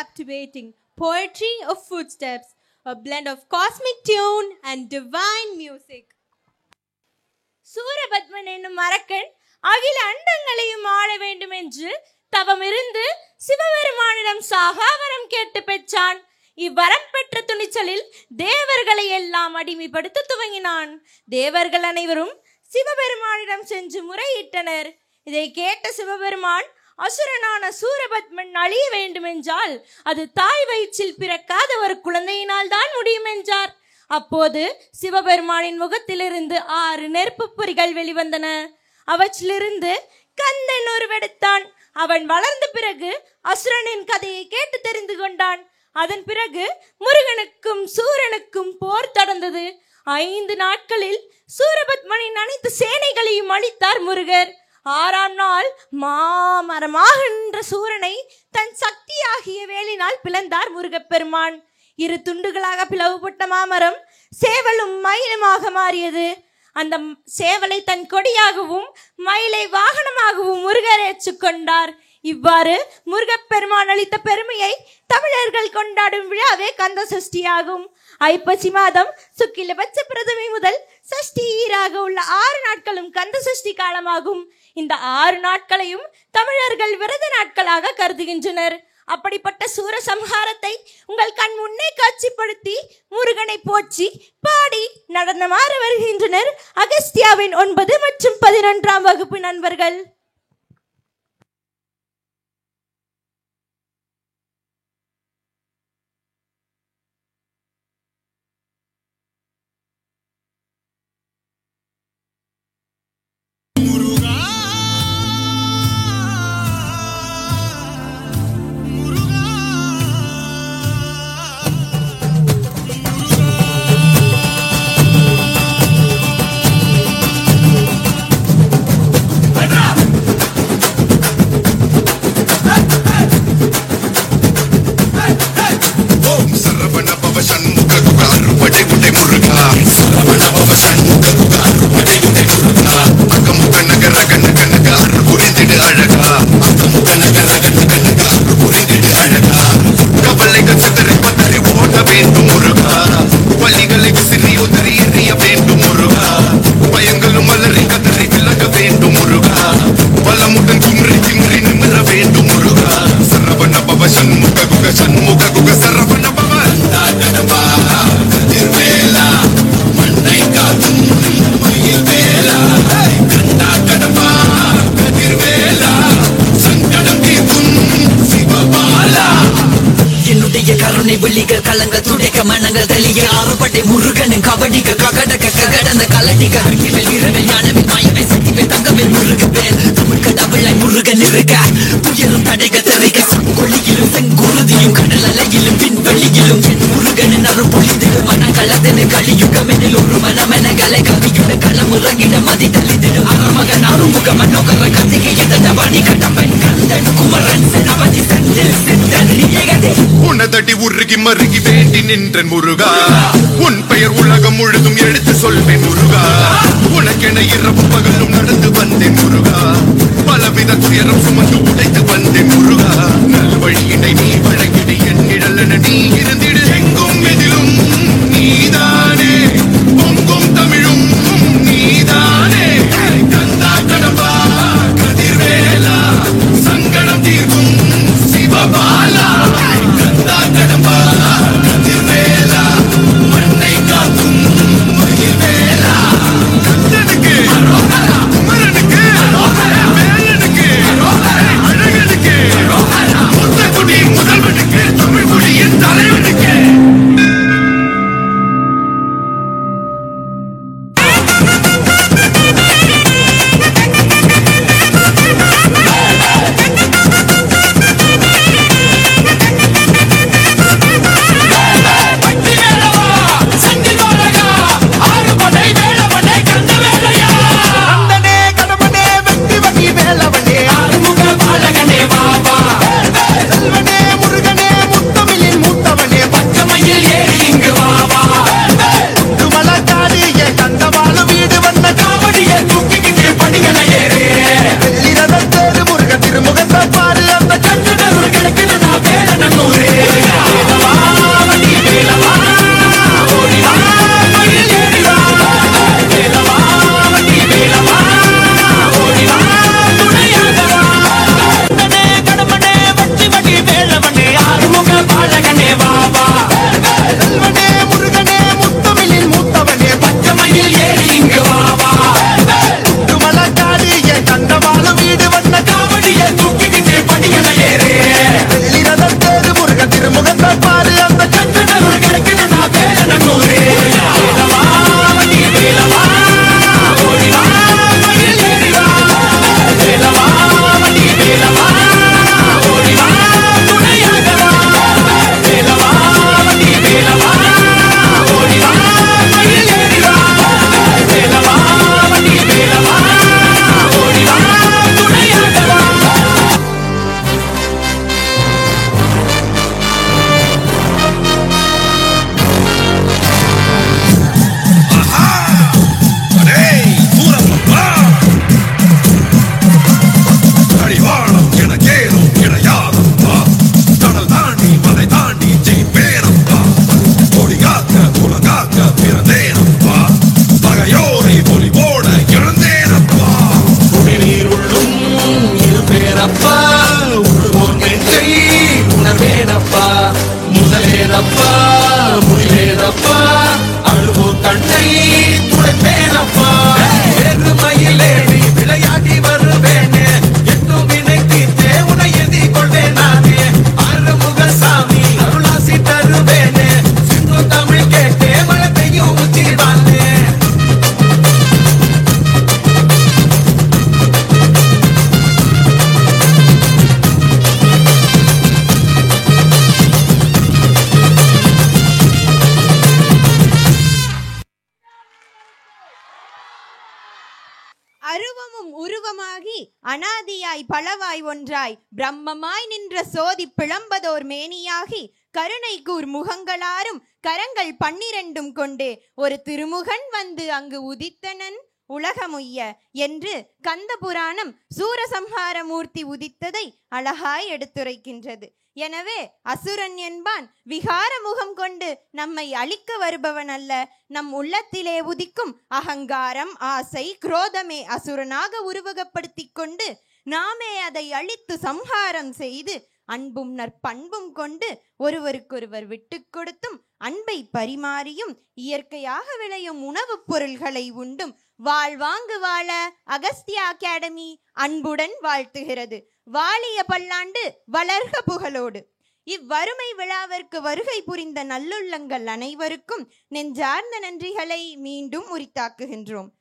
captivating poetry of footsteps, a blend of cosmic tune and divine music. Surapadman என்னும் அரக்கன் அகில அண்டங்களையும் ஆள வேண்டும் என்று தவமிருந்து சிவபெருமானிடம் சாகாவரம் கேட்டு பெற்றான். இவ்வரம் பெற்ற துணிச்சலில் தேவர்களை எல்லாம் அடிமைப்படுத்த துவங்கினான். தேவர்கள் அனைவரும் சிவபெருமானிடம் சென்று முறையிட்டனர். இதை கேட்ட சிவபெருமான், அசுரனான சூரபத்மன் அழிய வேண்டும் என்றால் அது தாய் வயிற்றில் பிறக்காத ஒரு குழந்தையினால் தான் முடியும் என்றார். அப்போது சிவபெருமானின் முகத்திலிருந்து 6 நெருப்பு பொறிகள் வெளிவந்தன. அவற்றிலிருந்து கந்தன் உருவெடுத்தான். அவன் வளர்ந்த பிறகு அசுரனின் கதையை கேட்டு தெரிந்து கொண்டான். அதன் பிறகு முருகனுக்கும் சூரனுக்கும் போர் தொடர்ந்தது. 5 நாட்களில் சூரபத்மனின் அனைத்து சேனைகளையும் அழித்தார் முருகர். 6ஆம் நாள் மாமரமாகின்ற சூரனை தன் சக்தியாகிய வேலினால் பிளந்தார் முருகப்பெருமான். 2 துண்டுகளாக பிளவுபட்ட மாமரம் சேவலும் மயிலுமாக மாறியது. அந்த சேவலை தன் கொடியாகவும் மயிலை வாகனமாகவும் முருகர் ஏற்றுக்கொண்டார். இவ்வாறு முருகப்பெருமான் அளித்த பெருமையை தமிழர்கள் கொண்டாடும் விழாவே கந்த சஷ்டியாகும். ஐப்பசி மாதம் சுக்கிலபட்ச பிரதமை முதல் சஷ்டி ஈராக உள்ள 6 நாட்களும் கந்த சஷ்டி காலமாகும். இந்த 6 நாட்களையும் தமிழர்கள் விரத நாட்களாக கருதுகின்றனர். அப்படிப்பட்ட சூர சம்ஹாரத்தை உங்கள் கண் முன்னே காட்சிப்படுத்தி முருகனை போற்றி பாடி நடனமாற வருகின்றனர் அகஸ்தியாவின் 9 மற்றும் 11ஆம் வகுப்பு நண்பர்கள். கலங்கள் துடைக்க மனங்கள் தெளிய ஆறுபட்டை முருகனின் கபடிக்க ககடக்க ககடந்த கலடிக்க வீரவில் ஞானவில் மாயவை சக்திவை தங்கவில் முருகவேல் தமிழ்க தமிழை முருகன் இருக்க துயரும் தடைக திரைக்க கொள்ளியிலும் செங்குருதியும் கடல் அலையிலும் விண்வெளியிலும் என் முருகனின் அருள் பொழிந்திடும் மனங்களதனு கலியுகமெனில் ஒரு மனமென கலை கவியுட களமுறங்கிட மதி தள்ளிதிடும் அறமகன் அருமுக மனோகர கத்திகை தவணி கட்டப்பன் கந்தன் குமரன் செனவதி செந்தில் சித்தன் நியகதே உனதடி உருகி மருகி வேண்டி நின்றன் முருகா. உன் பெயர் உலகம் முழுதும் எடுத்து சொல்வேன் முருகா. உனக்கென இரவும் பகலும் நடந்து வந்தேன் முருகா. பலவித துயரம் சுமந்து உடைத்து வந்தேன் முருகா. நல்வழியினை நீ வழங்கிடு, என் நிழலென நீ இருந்திடு. எங்கும் எதிலும் நீதானே, பொங்கும் தமிழும் நீதானே. கந்தா கடம்பா கதிர்வேலா, சங்கடம் தீர்க்கும் சிவபாலா. கந்தா கடம்பா கதிர்வேலா, மண்ணை காக்கும் மயில்வேலா. கந்தனுக்கு குமரனுக்கு அருவமும் உருவமாகி அனாதியாய் பலவாய் ஒன்றாய் பிரம்மமாய் நின்ற சோதி பிளம்பதோர் மேனியாகி கருணை கூர் முகங்களாரும் கரங்கள் 12 கொண்டே ஒரு திருமுகன் வந்து அங்கு உதித்தனன் உலகமுய்ய என்று கந்த புராணம் சூரசம்ஹார மூர்த்தி உதித்ததை அழகாய் எடுத்துரைக்கின்றது. எனவே அசுரன் என்பான் விகார முகம் கொண்டு நம்மை அழிக்க வருபவன் அல்ல. நம் உள்ளத்திலே உதிக்கும் அகங்காரம், ஆசை, குரோதமே அசுரனாக உருவகப்படுத்தி கொண்டு நாமே அதை அழித்து சம்ஹாரம் செய்து அன்பும் நற்பண்பும் கொண்டு ஒருவருக்கொருவர் விட்டு கொடுத்தும் அன்பை பரிமாறியும் இயற்கையாக விளையும் உணவுப் பொருள்களை உண்டும் வாழ்வாங்கு வாழ அகஸ்தியா அகாடமி அன்புடன் வாழ்த்துகிறது. வாழிய பல்லாண்டு வளர்க புகழோடு. இவ்வருமை விழாவிற்கு வருகை புரிந்த நல்லுள்ளங்கள் அனைவருக்கும் நெஞ்சார்ந்த நன்றிகளை மீண்டும் உரித்தாக்குகின்றோம்.